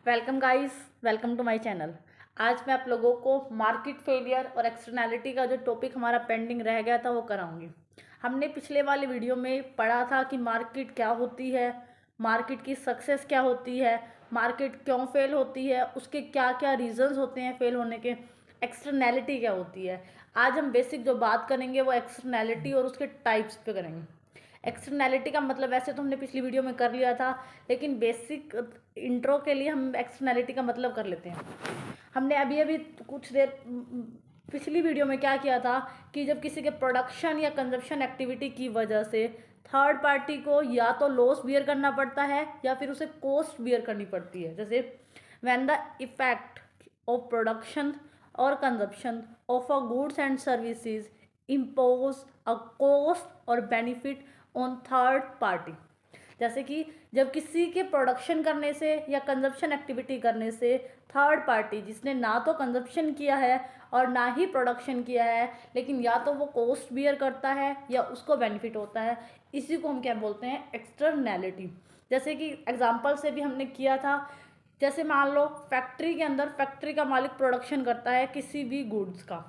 Welcome guys, welcome to my channel. आज मैं आप लोगों को मार्केट फेलियर और एक्सटर्नैलिटी का जो टॉपिक हमारा पेंडिंग रह गया था वो कराऊंगी। हमने पिछले वाले वीडियो में पढ़ा था कि मार्केट क्या होती है, मार्केट की सक्सेस क्या होती है, मार्केट क्यों फेल होती है, उसके क्या क्या रीजंस होते हैं फेल होने के, एक्सटर्नैलिटी क्या होती है। आज हम बेसिक जो बात करेंगे वो एक्सटर्नैलिटी और उसके टाइप्स पे करेंगे। एक्सटर्नैलिटी का मतलब वैसे तो हमने पिछली वीडियो में कर लिया था, लेकिन बेसिक इंट्रो के लिए हम एक्सटर्नैलिटी का मतलब कर लेते हैं। हमने अभी अभी कुछ देर पिछली वीडियो में क्या किया था कि जब किसी के प्रोडक्शन या कंजप्शन एक्टिविटी की वजह से थर्ड पार्टी को या तो लॉस बियर करना पड़ता है या फिर उसे कॉस्ट बियर करनी पड़ती है। जैसे when the effect of production or consumption of a goods and services impose a cost or benefit on third party. जैसे कि जब किसी के प्रोडक्शन करने से या कंजप्शन एक्टिविटी करने से थर्ड पार्टी जिसने ना तो कंजप्शन किया है और ना ही प्रोडक्शन किया है, लेकिन या तो वो कॉस्ट बियर करता है या उसको बेनिफिट होता है, इसी को हम क्या बोलते हैं, एक्सटर्नैलिटी। जैसे कि एग्जांपल से भी हमने किया था। जैसे मान लो फैक्ट्री के अंदर फैक्ट्री का मालिक प्रोडक्शन करता है किसी भी गुड्स का,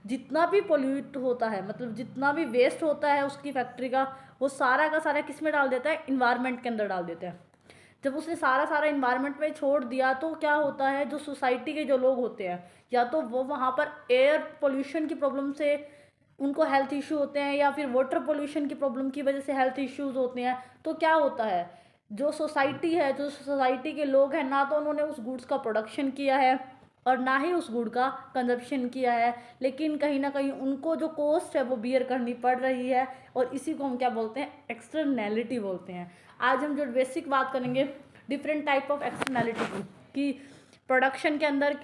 जितना भी पोल्यूट होता है, मतलब जितना भी वेस्ट होता है उसकी फैक्ट्री का, वो सारा का सारा किस में डाल देता है, इन्वायरमेंट के अंदर डाल देता है। जब उसने सारा सारा इन्वायरमेंट में छोड़ दिया तो क्या होता है, जो सोसाइटी के जो लोग होते हैं या तो वो वहाँ पर एयर पोल्यूशन की प्रॉब्लम से उनको हेल्थ इशू होते हैं या फिर वाटर पोल्यूशन की प्रॉब्लम की वजह से हेल्थ इश्यूज होते हैं। तो क्या होता है, जो सोसाइटी है, जो सोसाइटी के लोग हैं, ना तो उन्होंने उस गुड्स का प्रोडक्शन किया है और ना ही उस गुड का कंजप्शन किया है, लेकिन कहीं ना कहीं उनको जो कॉस्ट है वो बियर करनी पड़ रही है, और इसी को हम क्या बोलते हैं, एक्सटर्नैलिटी बोलते हैं। आज हम जो बेसिक बात करेंगे डिफरेंट टाइप ऑफ एक्सटर्नैलिटी की, कि प्रोडक्शन के अंदर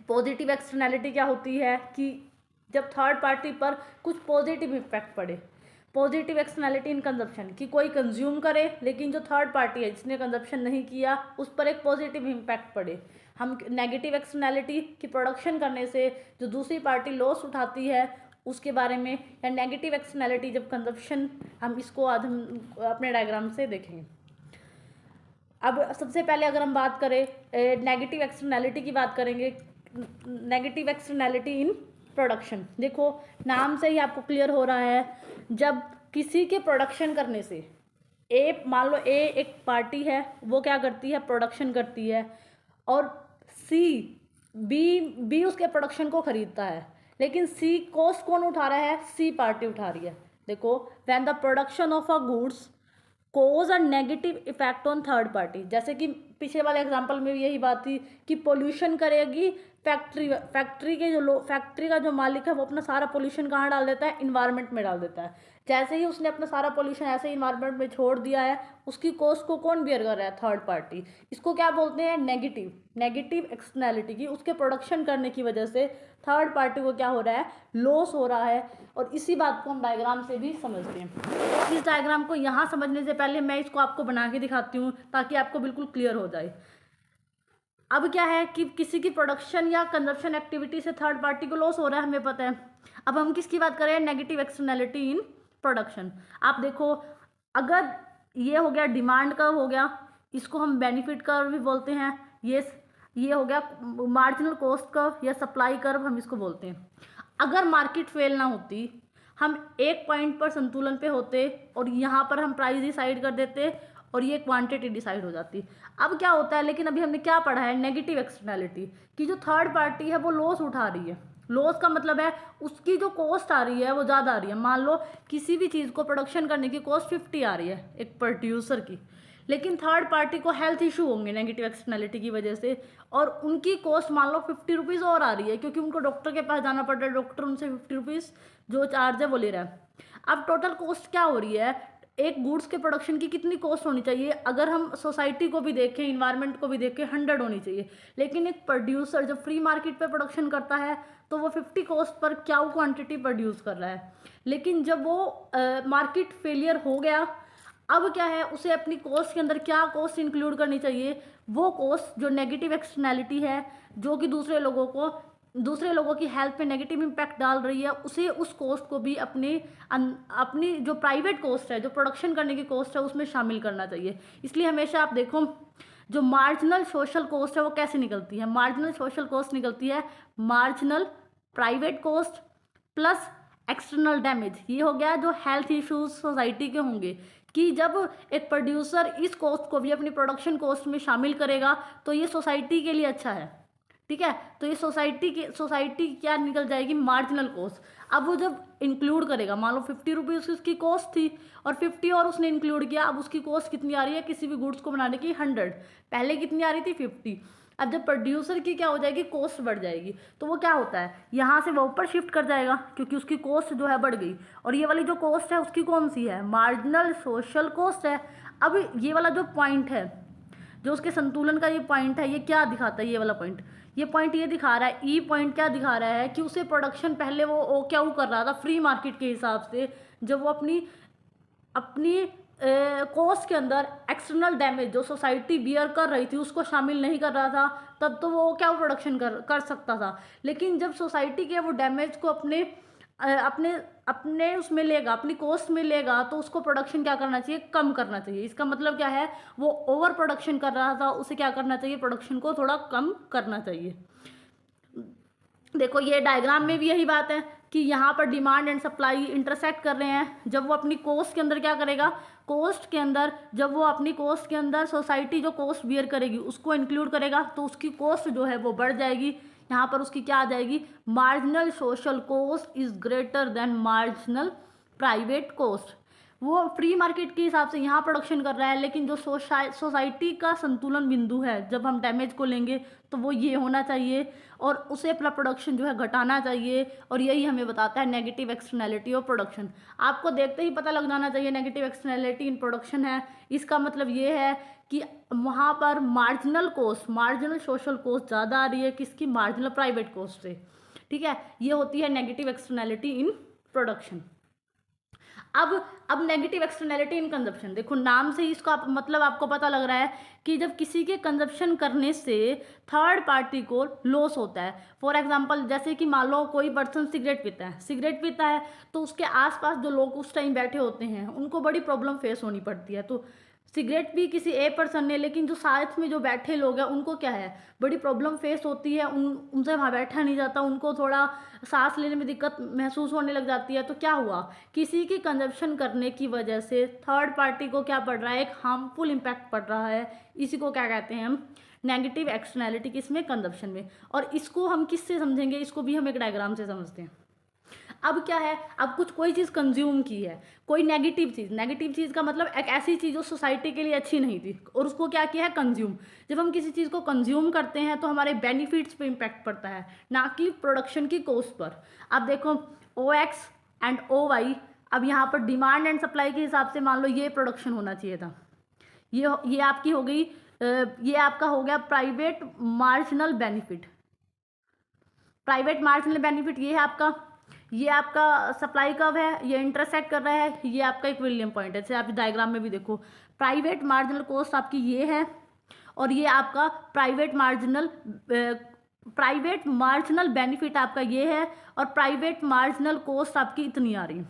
पॉजिटिव एक्सटर्नैलिटी क्या होती है, कि जब थर्ड पार्टी पर कुछ पॉजिटिव इफेक्ट पड़े। पॉजिटिव एक्सटर्नैलिटी इन कंजप्शन, कि कोई कंज्यूम करे लेकिन जो थर्ड पार्टी है जिसने कंजप्शन नहीं किया उस पर एक पॉजिटिव इम्पैक्ट पड़े। हम नेगेटिव एक्सटर्नैलिटी की प्रोडक्शन करने से जो दूसरी पार्टी लॉस उठाती है उसके बारे में, या नेगेटिव एक्सटर्नैलिटी जब कंजप्शन, हम इसको आज हम अपने डायग्राम से देखेंगे। अब सबसे पहले अगर हम बात करें नेगेटिव एक्सटर्नैलिटी की बात करेंगे। नेगेटिव एक्सटर्नैलिटी इन प्रोडक्शन, देखो नाम से ही आपको क्लियर हो रहा है, जब किसी के प्रोडक्शन करने से ए, मान लो ए एक पार्टी है, वो क्या करती है, प्रोडक्शन करती है, और सी बी उसके प्रोडक्शन को खरीदता है, लेकिन सी कॉस्ट कौन उठा रहा है, सी पार्टी उठा रही है। देखो, when the production of a goods cause a negative effect on third party, जैसे कि पिछले वाले एग्जांपल में भी यही बात थी कि पोल्यूशन करेगी फैक्ट्री, फैक्ट्री के जो लोग, फैक्ट्री का जो मालिक है वो अपना सारा पोल्यूशन कहाँ डाल देता है, इन्वायरमेंट में डाल देता है। जैसे ही उसने अपना सारा पोल्यूशन ऐसे इन्वायरमेंट में छोड़ दिया है, उसकी कॉस्ट को कौन बियर कर रहा है, थर्ड पार्टी। इसको क्या बोलते हैं, नेगेटिव, नेगेटिव एक्सटर्नैलिटी की, उसके प्रोडक्शन करने की वजह से थर्ड पार्टी को क्या हो रहा है, लॉस हो रहा है। और इसी बात को हम डायग्राम से भी समझते हैं। इस डायग्राम को यहाँ समझने से पहले मैं इसको आपको बना के दिखाती हूँ ताकि आपको बिल्कुल क्लियर हो जाए। अब क्या है कि किसी की प्रोडक्शन या कंजप्शन एक्टिविटी से थर्ड पार्टी को लॉस हो रहा है, हमें पता है। अब हम किसकी बात करें, नेगेटिव एक्सटर्नैलिटी इन प्रोडक्शन। आप देखो, अगर ये हो गया डिमांड कर्व हो गया, इसको हम बेनिफिट कर्व भी बोलते हैं। ये हो गया मार्जिनल कॉस्ट कर्व या सप्लाई कर्व, हम इसको बोलते हैं। अगर मार्केट फेल ना होती, हम एक पॉइंट पर संतुलन पे होते और यहाँ पर हम प्राइस डिसाइड कर देते और ये क्वांटिटी डिसाइड हो जाती। अब क्या होता है, लेकिन अभी हमने क्या पढ़ा है, नेगेटिव एक्सटर्नैलिटी, कि जो थर्ड पार्टी है वो लॉस उठा रही है। लॉस का मतलब है उसकी जो कॉस्ट आ रही है वो ज़्यादा आ रही है। मान लो किसी भी चीज़ को प्रोडक्शन करने की कॉस्ट 50 आ रही है एक प्रोड्यूसर की, लेकिन थर्ड पार्टी को हेल्थ इशू होंगे नेगेटिव एक्सटर्नैलिटी की वजह से, और उनकी कॉस्ट मान लो 50 रुपीज़ और आ रही है, क्योंकि उनको डॉक्टर के पास जाना पड़ रहा है, डॉक्टर उनसे 50 रुपीज़ जो चार्ज है वो ले रहा है। अब टोटल कॉस्ट क्या हो रही है, एक गुड्स के प्रोडक्शन की कितनी कॉस्ट होनी चाहिए, अगर हम सोसाइटी को भी देखें, इन्वायरमेंट को भी देखें, 100 होनी चाहिए। लेकिन एक प्रोड्यूसर जब फ्री मार्केट पे प्रोडक्शन करता है तो वो 50 कॉस्ट पर क्या क्वांटिटी प्रोड्यूस कर रहा है। लेकिन जब वो मार्केट फेलियर हो गया, अब क्या है, उसे अपनी कॉस्ट के अंदर क्या कॉस्ट इंक्लूड करनी चाहिए, वो कॉस्ट जो नेगेटिव एक्सटर्नैलिटी है, जो कि दूसरे लोगों की हेल्थ पे नेगेटिव इम्पैक्ट डाल रही है, उसे उस कॉस्ट को भी अपनी जो प्राइवेट कॉस्ट है, जो प्रोडक्शन करने की कॉस्ट है, उसमें शामिल करना चाहिए। इसलिए हमेशा आप देखो, जो मार्जिनल सोशल कॉस्ट है वो कैसे निकलती है? मार्जिनल सोशल कॉस्ट निकलती है marginal private cost plus external damage. ये हो गया जो हेल्थ इश्यूज सोसाइटी के होंगे कि जब एक प्रोड्यूसर इस कॉस्ट को भी अपनी प्रोडक्शन कॉस्ट में शामिल करेगा तो ये सोसाइटी के लिए अच्छा है, ठीक है। तो ये सोसाइटी क्या निकल जाएगी? Marginal cost. अब वो जब इंक्लूड करेगा, मान लो 50 रुपीज़ उसकी कॉस्ट थी और 50 और उसने इंक्लूड किया, अब उसकी कॉस्ट कितनी आ रही है किसी भी गुड्स को बनाने की? 100। पहले कितनी आ रही थी? 50। अब जब प्रोड्यूसर की क्या हो जाएगी? कॉस्ट बढ़ जाएगी, तो वो क्या होता है, यहाँ से वो ऊपर शिफ्ट कर जाएगा क्योंकि उसकी कॉस्ट जो है बढ़ गई। और ये वाली जो कॉस्ट है उसकी कौन सी है? मार्जिनल सोशल कॉस्ट है। अब ये वाला जो पॉइंट है, जो उसके संतुलन का ये पॉइंट है, ये क्या दिखाता है? ये वाला पॉइंट, ये पॉइंट ये दिखा रहा है, ई पॉइंट क्या दिखा रहा है कि उसे प्रोडक्शन पहले वो क्या वो कर रहा था फ्री मार्केट के हिसाब से, जब वो अपनी कॉस्ट के अंदर एक्सटर्नल डैमेज जो सोसाइटी बियर कर रही थी उसको शामिल नहीं कर रहा था, तब तो वो क्या प्रोडक्शन कर सकता था। लेकिन जब सोसाइटी के वो डैमेज को अपने अपने उसमें लेगा, अपनी कॉस्ट में लेगा, तो उसको प्रोडक्शन क्या करना चाहिए? कम करना चाहिए। इसका मतलब क्या है? वो ओवर प्रोडक्शन कर रहा था, उसे क्या करना चाहिए? प्रोडक्शन को थोड़ा कम करना चाहिए। देखो ये डायग्राम में भी यही बात है कि यहाँ पर डिमांड एंड सप्लाई इंटरसेक्ट कर रहे हैं। जब वो अपनी कॉस्ट के अंदर क्या करेगा? कॉस्ट के अंदर जब वो अपनी कॉस्ट के अंदर सोसाइटी जो कॉस्ट बियर करेगी उसको इंक्लूड करेगा तो उसकी कॉस्ट जो है वो बढ़ जाएगी। यहाँ पर उसकी क्या आ जाएगी? Marginal social cost is greater than marginal private cost. वो फ्री मार्केट के हिसाब से यहाँ प्रोडक्शन कर रहा है, लेकिन जो सोसाइटी का संतुलन बिंदु है जब हम डैमेज को लेंगे तो वो ये होना चाहिए और उसे अपना प्रोडक्शन जो है घटाना चाहिए। और यही हमें बताता है नेगेटिव एक्सटर्नैलिटी ऑफ प्रोडक्शन। आपको देखते ही पता लग जाना चाहिए नेगेटिव एक्सटर्नैलिटी इन प्रोडक्शन है। इसका मतलब ये है कि वहाँ पर marginal cost, marginal social cost ज़्यादा आ रही है किसकी? मार्जिनल प्राइवेट कॉस्ट से, ठीक है। ये होती है नेगेटिव एक्सटर्नैलिटी इन प्रोडक्शन। अब नेगेटिव एक्सटर्नैलिटी इन कंजप्शन, देखो नाम से ही इसका मतलब आपको पता लग रहा है कि जब किसी के कंजप्शन करने से थर्ड पार्टी को लॉस होता है। फॉर एग्जांपल जैसे कि मान लो कोई पर्सन सिगरेट पीता है तो उसके आसपास जो लोग उस टाइम बैठे होते हैं उनको बड़ी प्रॉब्लम फेस होनी पड़ती है। तो सिगरेट भी किसी ए पर्सन ने, लेकिन जो साथ में जो बैठे लोग हैं उनको क्या है? बड़ी प्रॉब्लम फेस होती है, उनसे वहाँ बैठा नहीं जाता, उनको थोड़ा सांस लेने में दिक्कत महसूस होने लग जाती है। तो क्या हुआ? किसी की कंजप्शन करने की वजह से थर्ड पार्टी को क्या पड़ रहा है? एक हार्मफुल इम्पैक्ट पड़ रहा है। इसी को क्या कहते हैं हम? Negative externality. किसमें? कंजप्शन में। और इसको हम किससे समझेंगे? इसको भी हम एक डायग्राम से समझते हैं। अब क्या है? अब कोई चीज़ कंज्यूम की है, कोई नेगेटिव चीज़ का मतलब एक ऐसी चीज़ जो सोसाइटी के लिए अच्छी नहीं थी और उसको क्या किया है? कंज्यूम। जब हम किसी चीज़ को कंज्यूम करते हैं तो हमारे बेनिफिट्स पे इम्पैक्ट पड़ता है, ना कि प्रोडक्शन की कॉस्ट पर। अब देखो OX एंड OY, अब यहाँ पर डिमांड एंड सप्लाई के हिसाब से मान लो ये प्रोडक्शन होना चाहिए था, ये आपकी हो गई, ये आपका हो गया प्राइवेट मार्जिनल बेनिफिट। ये है आपका, ये आपका सप्लाई कर्व है, ये इंटरसेक्ट कर रहा है, ये आपका इक्विलिब्रियम पॉइंट है। जैसे आप डायग्राम में भी देखो प्राइवेट मार्जिनल कॉस्ट आपकी ये है और ये आपका प्राइवेट मार्जिनल बेनिफिट आपका ये है और प्राइवेट मार्जिनल कॉस्ट आपकी इतनी आ रही है,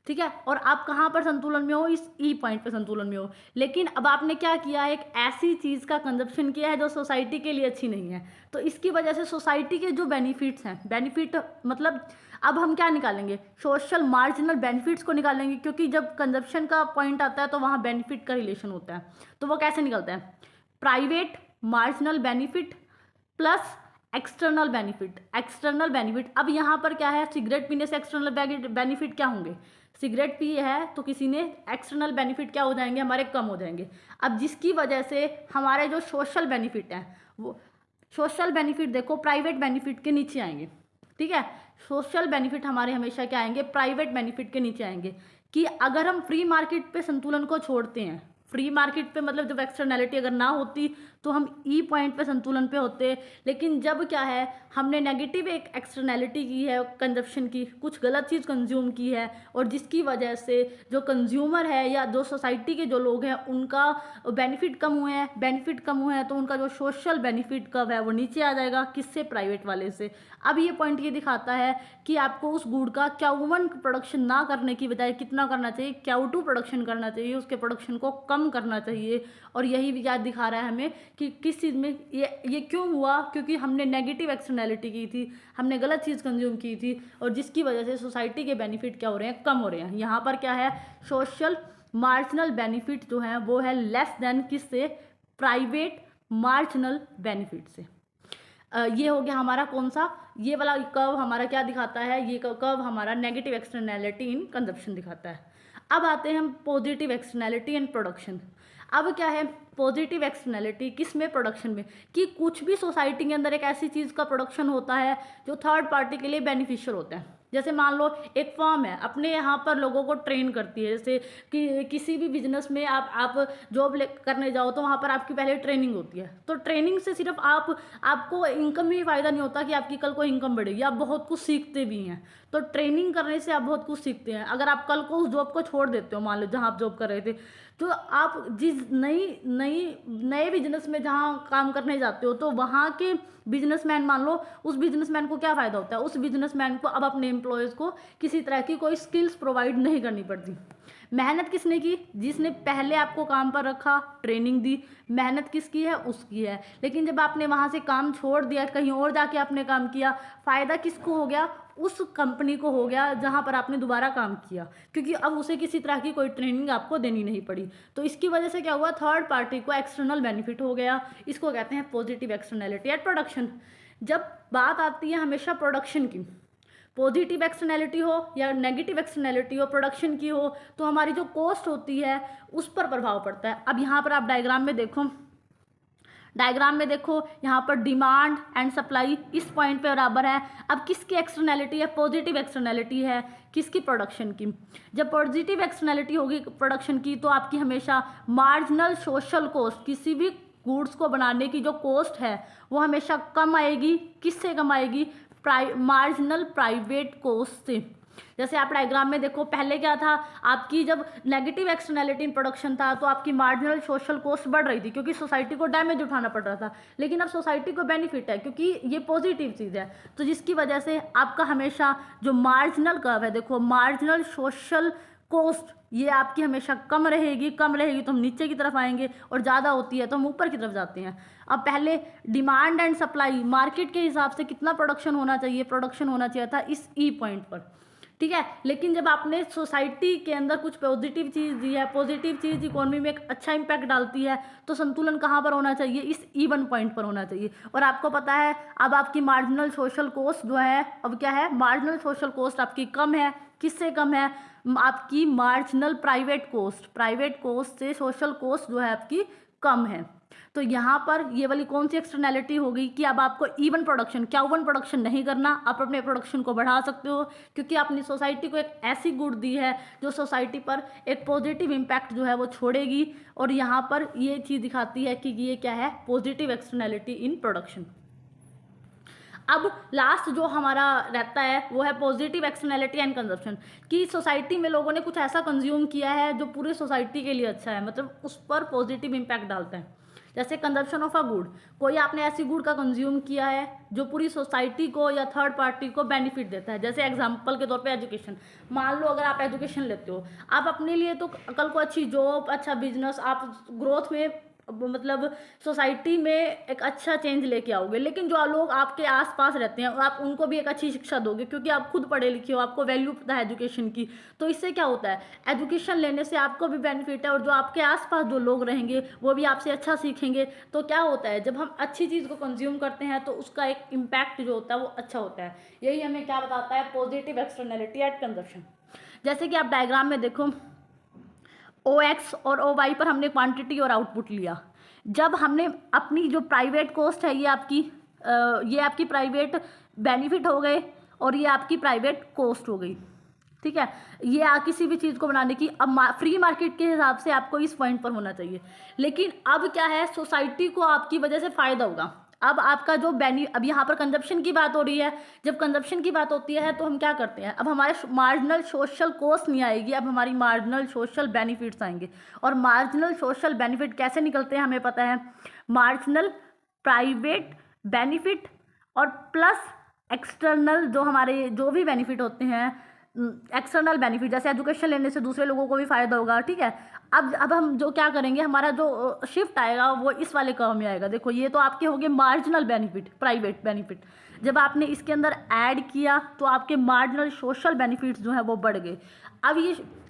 ठीक है। और आप कहाँ पर संतुलन में हो? इस ई पॉइंट पे संतुलन में हो। लेकिन अब आपने क्या किया? एक ऐसी चीज़ का कंजप्शन किया है जो सोसाइटी के लिए अच्छी नहीं है। तो इसकी वजह से सोसाइटी के जो बेनिफिट्स हैं, बेनिफिट मतलब अब हम क्या निकालेंगे? सोशल मार्जिनल बेनिफिट्स को निकालेंगे, क्योंकि जब कंजप्शन का पॉइंट आता है तो वहाँ बेनिफिट का रिलेशन होता है। तो वो कैसे निकलता है? Private marginal benefit plus external benefit. अब यहाँ पर क्या है? सिगरेट पीने से एक्सटर्नल बेनिफिट क्या होंगे? सिगरेट पी है तो किसी ने एक्सटर्नल बेनिफिट क्या हो जाएंगे? हमारे कम हो जाएंगे। अब जिसकी वजह से हमारे जो सोशल बेनिफिट हैं, वो सोशल बेनिफिट देखो प्राइवेट बेनिफिट के नीचे आएंगे, ठीक है। सोशल बेनिफिट हमारे हमेशा क्या आएंगे? प्राइवेट बेनिफिट के नीचे आएंगे। कि अगर हम फ्री मार्केट पे संतुलन को छोड़ते हैं, फ्री मार्केट पे मतलब जब एक्सटर्नैलिटी अगर ना होती तो हम ई पॉइंट पे संतुलन पे होते। लेकिन जब क्या है, हमने नेगेटिव एक एक्सटर्नैलिटी की है कंजप्शन की, कुछ गलत चीज़ कंज्यूम की है और जिसकी वजह से जो कंज्यूमर है या जो सोसाइटी के जो लोग हैं उनका बेनिफिट कम हुए हैं तो उनका जो सोशल बेनिफिट कब है वो नीचे आ जाएगा। किससे? प्राइवेट वाले से। अब ये पॉइंट ये दिखाता है कि आपको उस गुड़ का Q1 प्रोडक्शन ना करने की बजाय कितना करना चाहिए? Q2 प्रोडक्शन करना चाहिए, उसके प्रोडक्शन को कम कम करना चाहिए। और यही भी याद दिखा रहा है हमें कि किस चीज़ में ये क्यों हुआ, क्योंकि हमने नेगेटिव एक्सटर्नैलिटी की थी, हमने गलत चीज़ कंज्यूम की थी, और जिसकी वजह से सोसाइटी के बेनिफिट क्या हो रहे हैं, कम हो रहे हैं। यहाँ पर क्या है, सोशल मार्जिनल बेनिफिट जो है वो है लेस देन किससे, प्राइवेट मार्जिनल बेनिफिट से। ये हो गया हमारा कौन सा, ये वाला कर्व हमारा क्या दिखाता है, ये कर्व हमारा नेगेटिव एक्सटर्नैलिटी इन कंजप्शन दिखाता है। अब आते हैं हम पॉजिटिव एक्सटर्नैलिटी इन प्रोडक्शन। अब क्या है पॉजिटिव एक्सटर्नैलिटी, किस में, प्रोडक्शन में, कि कुछ भी सोसाइटी के अंदर एक ऐसी चीज़ का प्रोडक्शन होता है जो थर्ड पार्टी के लिए बेनिफिशियल होता है। जैसे मान लो एक फर्म है, अपने यहाँ पर लोगों को ट्रेन करती है, जैसे कि किसी भी बिजनेस में आप जॉब करने जाओ तो वहाँ पर आपकी पहले ट्रेनिंग होती है। तो ट्रेनिंग से सिर्फ आपको इनकम में ही फ़ायदा नहीं होता कि आपकी कल को इनकम बढ़ेगी, आप बहुत कुछ सीखते भी हैं। तो ट्रेनिंग करने से आप बहुत कुछ सीखते हैं। अगर आप कल को उस जॉब को छोड़ देते हो, मान लो जहाँ आप जॉब कर रहे थे, तो आप जिस नए बिजनेस में जहाँ काम करने जाते हो, तो वहाँ के बिजनेसमैन, मान लो उस बिजनेसमैन को क्या फ़ायदा होता है, उस बिजनेसमैन को अब अपने एम्प्लॉयज़ को किसी तरह की कोई स्किल्स प्रोवाइड नहीं करनी पड़ती। मेहनत किसने की, जिसने पहले आपको काम पर रखा, ट्रेनिंग दी, मेहनत किसकी है, उसकी है। लेकिन जब आपने वहाँ से काम छोड़ दिया, कहीं और जाके आपने काम किया, फ़ायदा किसको हो गया, उस कंपनी को हो गया जहाँ पर आपने दोबारा काम किया, क्योंकि अब उसे किसी तरह की कोई ट्रेनिंग आपको देनी नहीं पड़ी। तो इसकी वजह से क्या हुआ, थर्ड पार्टी को एक्सटर्नल बेनिफिट हो गया। इसको कहते हैं पॉजिटिव एक्सटर्नैलिटी एट प्रोडक्शन। जब बात आती है हमेशा प्रोडक्शन की, पॉजिटिव एक्सटर्नैलिटी हो या नेगेटिव एक्सटर्नैलिटी हो, प्रोडक्शन की हो, तो हमारी जो कॉस्ट होती है उस पर प्रभाव पड़ता है। अब यहाँ पर आप डायग्राम में देखो, यहाँ पर डिमांड एंड सप्लाई इस पॉइंट पे बराबर है। अब किसकी एक्सटर्नैलिटी है, पॉजिटिव एक्सटर्नैलिटी है, किसकी, प्रोडक्शन की। जब पॉजिटिव एक्सटर्नैलिटी होगी प्रोडक्शन की, तो आपकी हमेशा मार्जिनल सोशल कॉस्ट, किसी भी गुड्स को बनाने की जो कॉस्ट है वो हमेशा कम आएगी। किससे कम आएगी, मार्जिनल प्राइवेट कॉस्ट से। जैसे आप डायग्राम में देखो, पहले क्या था, आपकी जब नेगेटिव एक्सटर्नैलिटी इन प्रोडक्शन था तो आपकी मार्जिनल सोशल कॉस्ट बढ़ रही थी, क्योंकि सोसाइटी को डैमेज उठाना पड़ रहा था। लेकिन अब सोसाइटी को बेनिफिट है, क्योंकि ये पॉजिटिव चीज़ है। तो जिसकी वजह से आपका हमेशा जो मार्जिनल कर्व है, देखो मार्जिनल सोशल कॉस्ट, ये आपकी हमेशा कम रहेगी तो हम नीचे की तरफ आएंगे, और ज़्यादा होती है तो हम ऊपर की तरफ जाते हैं। अब पहले डिमांड एंड सप्लाई, मार्केट के हिसाब से कितना प्रोडक्शन होना चाहिए था इस ई पॉइंट पर, ठीक है। लेकिन जब आपने सोसाइटी के अंदर कुछ पॉजिटिव चीज़ दी है, पॉजिटिव चीज़ इकोनॉमी में एक अच्छा इंपैक्ट डालती है, तो संतुलन कहाँ पर होना चाहिए, इस इवन पॉइंट पर होना चाहिए। और आपको पता है अब आपकी मार्जिनल सोशल कॉस्ट जो है, अब क्या है, मार्जिनल सोशल कॉस्ट आपकी कम है। किससे कम है, आपकी मार्जिनल प्राइवेट कॉस्ट से सोशल कॉस्ट जो है आपकी कम है। तो यहाँ पर ये वाली कौन सी एक्सटर्नैलिटी होगी कि अब आपको इवन प्रोडक्शन नहीं करना, आप अपने प्रोडक्शन को बढ़ा सकते हो, क्योंकि आपने सोसाइटी को एक ऐसी गुड दी है जो सोसाइटी पर एक पॉजिटिव इम्पैक्ट जो है वो छोड़ेगी। और यहाँ पर ये चीज़ दिखाती है कि ये क्या है, पॉजिटिव एक्सटर्नैलिटी इन प्रोडक्शन। अब लास्ट जो हमारा रहता है वो है पॉजिटिव एक्सटर्नैलिटी एंड कंजप्शन, कि सोसाइटी में लोगों ने कुछ ऐसा कंज्यूम किया है जो पूरी सोसाइटी के लिए अच्छा है, मतलब उस पर पॉजिटिव इम्पैक्ट डालता है। जैसे कंजप्शन ऑफ अ गुड, कोई आपने ऐसी गुड का कंज्यूम किया है जो पूरी सोसाइटी को या थर्ड पार्टी को बेनिफिट देता है। जैसे एग्जांपल के तौर पे एजुकेशन, मान लो अगर आप एजुकेशन लेते हो, आप अपने लिए तो कल को अच्छी जॉब, अच्छा बिजनेस, आप ग्रोथ में, मतलब सोसाइटी में एक अच्छा चेंज लेके आओगे। लेकिन जो लोग आपके आसपास रहते हैं और आप उनको भी एक अच्छी शिक्षा दोगे, क्योंकि आप खुद पढ़े लिखे हो, आपको वैल्यू पता है एजुकेशन की, तो इससे क्या होता है, एजुकेशन लेने से आपको भी बेनिफिट है और जो आपके आसपास जो लोग रहेंगे वो भी आपसे अच्छा सीखेंगे। तो क्या होता है, जब हम अच्छी चीज़ को कंज्यूम करते हैं तो उसका एक इम्पैक्ट जो होता है वो अच्छा होता है। यही हमें क्या बताता है, पॉजिटिव एक्सटर्नैलिटी एट कंजप्शन। जैसे कि आप डायग्राम में देखो, OX और OY पर हमने क्वांटिटी और आउटपुट लिया। जब हमने अपनी जो प्राइवेट कॉस्ट है, ये आपकी प्राइवेट बेनिफिट हो गए और ये आपकी प्राइवेट कॉस्ट हो गई, ठीक है। ये किसी भी चीज़ को बनाने की, अब फ्री मार्केट के हिसाब से आपको इस पॉइंट पर होना चाहिए। लेकिन अब क्या है, सोसाइटी को आपकी वजह से फ़ायदा होगा। अब आपका जो अब यहाँ पर कंजप्शन की बात हो रही है, जब कंजप्शन की बात होती है तो हम क्या करते हैं, अब हमारे मार्जिनल सोशल कॉस्ट नहीं आएगी, अब हमारी मार्जिनल सोशल बेनिफिट्स आएंगे। और मार्जिनल सोशल बेनिफिट कैसे निकलते हैं हमें पता है, मार्जिनल प्राइवेट बेनिफिट और प्लस एक्सटर्नल जो हमारे जो भी बेनिफिट होते हैं, एक्सटर्नल बेनिफिट, जैसे एजुकेशन लेने से दूसरे लोगों को भी फ़ायदा होगा, ठीक है। अब हम जो क्या करेंगे, हमारा जो शिफ्ट आएगा वो इस वाले कर्व में आएगा। देखो ये तो आपके हो गए मार्जिनल बेनिफिट, प्राइवेट बेनिफिट। जब आपने इसके अंदर ऐड किया तो आपके मार्जिनल सोशल बेनिफिट्स जो है वो बढ़ गए।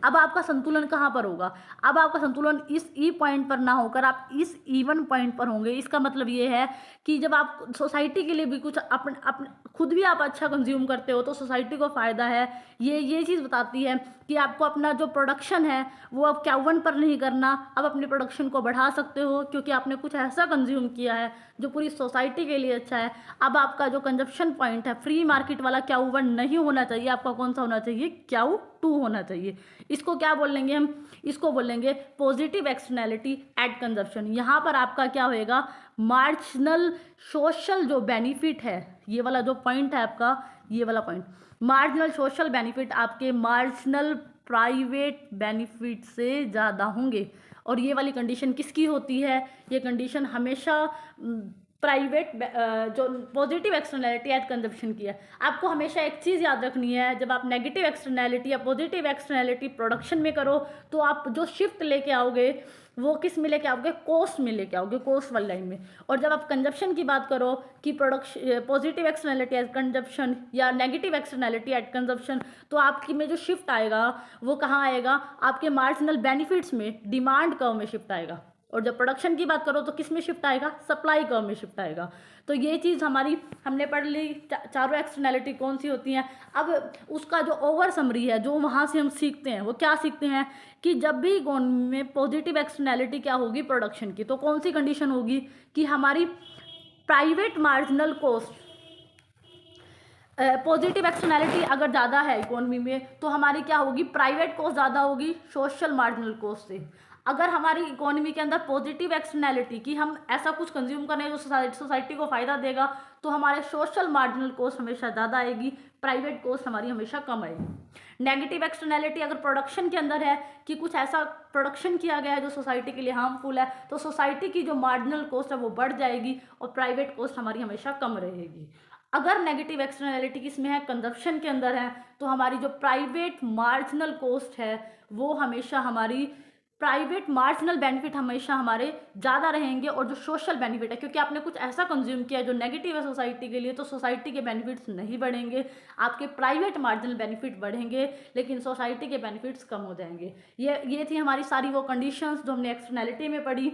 अब आपका संतुलन कहाँ पर होगा? अब आपका संतुलन इस ई पॉइंट पर ना होकर आप इस इवन पॉइंट पर होंगे। इसका मतलब ये है कि जब आप सोसाइटी के लिए भी कुछ अपने अपने खुद भी आप अच्छा कंज्यूम करते हो तो सोसाइटी को फ़ायदा है। ये चीज़ बताती है कि आपको अपना जो प्रोडक्शन है वो अब Q1 पर नहीं करना, अब अपने प्रोडक्शन को बढ़ा सकते हो क्योंकि आपने कुछ ऐसा कंज्यूम किया है जो पूरी सोसाइटी के लिए अच्छा है। अब आपका जो कंजप्शन पॉइंट है फ्री मार्केट वाला Q1 नहीं होना चाहिए, आपका कौन सा होना चाहिए? Q2 होना चाहिए। इसको क्या बोलेंगे हम? इसको बोलेंगे पॉजिटिव एक्सटर्नैलिटी एट कंजप्शन। यहाँ पर आपका क्या होएगा? मार्जिनल सोशल जो बेनिफिट है, ये वाला जो पॉइंट है आपका, ये वाला पॉइंट, मार्जिनल सोशल बेनिफिट आपके मार्जिनल प्राइवेट बेनिफिट से ज़्यादा होंगे। और ये वाली कंडीशन किसकी होती है? ये कंडीशन हमेशा प्राइवेट जो पॉजिटिव एक्सटर्नैलिटी एट कंजप्शन की है। आपको हमेशा एक चीज़ याद रखनी है, जब आप नेगेटिव एक्सटर्नैलिटी या पॉजिटिव एक्सटर्नैलिटी प्रोडक्शन में करो तो आप जो शिफ्ट लेके आओगे वो किस में लेके आओगे? कॉस्ट में लेके आओगे, कॉस्ट वाली लाइन में। और जब आप कंजप्शन की बात करो कि production positive externality at consumption या नेगेटिव एक्सटर्नैलिटी एट कंजप्शन, तो आपकी में जो शिफ्ट आएगा वो कहाँ आएगा? आपके मार्जिनल बेनिफिट्स में, डिमांड कर्व में शिफ्ट आएगा। और जब प्रोडक्शन की बात करो तो किस में शिफ्ट आएगा? सप्लाई कर्व में शिफ्ट आएगा। तो ये चीज़ हमारी हमने पढ़ ली, चारों एक्सटर्नैलिटी कौन सी होती हैं। अब उसका जो ओवर समरी है, जो वहाँ से हम सीखते हैं, वो क्या सीखते हैं कि जब भी इकोनॉमी में पॉजिटिव एक्सटर्नैलिटी क्या होगी? प्रोडक्शन की। तो कौन सी कंडीशन होगी कि हमारी private marginal cost, positive externality अगर ज़्यादा है इकोनॉमी में तो हमारी क्या होगी? प्राइवेट कॉस्ट ज़्यादा होगी सोशल मार्जिनल कॉस्ट से। अगर हमारी इकोनॉमी के अंदर पॉजिटिव एक्सटर्नैलिटी कि हम ऐसा कुछ कंज्यूम करें जो सोसाइटी को फ़ायदा देगा, तो हमारे सोशल मार्जिनल कॉस्ट हमेशा ज़्यादा आएगी, प्राइवेट कॉस्ट हमारी हमेशा कम आएगी। नेगेटिव एक्सटर्नैलिटी अगर प्रोडक्शन के अंदर है कि कुछ ऐसा प्रोडक्शन किया गया है जो सोसाइटी के लिए हार्मफुल है, तो सोसाइटी की जो मार्जिनल कॉस्ट है वो बढ़ जाएगी और प्राइवेट कॉस्ट हमारी हमेशा कम रहेगी। अगर नेगेटिव एक्सटर्नैलिटी किसमें है? कंजप्शन के अंदर है, तो हमारी जो प्राइवेट मार्जिनल कॉस्ट है वो हमेशा हमारी, प्राइवेट मार्जिनल बेनिफिट हमेशा हमारे ज़्यादा रहेंगे। और जो सोशल बेनिफिट है, क्योंकि आपने कुछ ऐसा कंज्यूम किया है जो नेगेटिव है सोसाइटी के लिए, तो सोसाइटी के बेनिफिट्स नहीं बढ़ेंगे, आपके प्राइवेट मार्जिनल बेनिफिट बढ़ेंगे लेकिन सोसाइटी के बेनिफिट्स कम हो जाएंगे। ये थी हमारी सारी वो कंडीशंस जो हमने एक्सटर्नैलिटी में पढ़ी।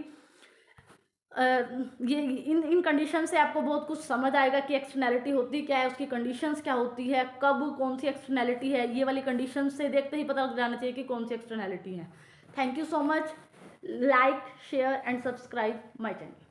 ये इन कंडीशन से आपको बहुत कुछ समझ आएगा कि एक्सटर्नैलिटी होती क्या है, उसकी कंडीशंस क्या होती है, कब कौन सी एक्सटर्नैलिटी है। ये वाली कंडीशन से देखते ही पता लग जाना चाहिए कि कौन सी एक्सटर्नैलिटी है। Thank you so much. Like, share and subscribe my channel.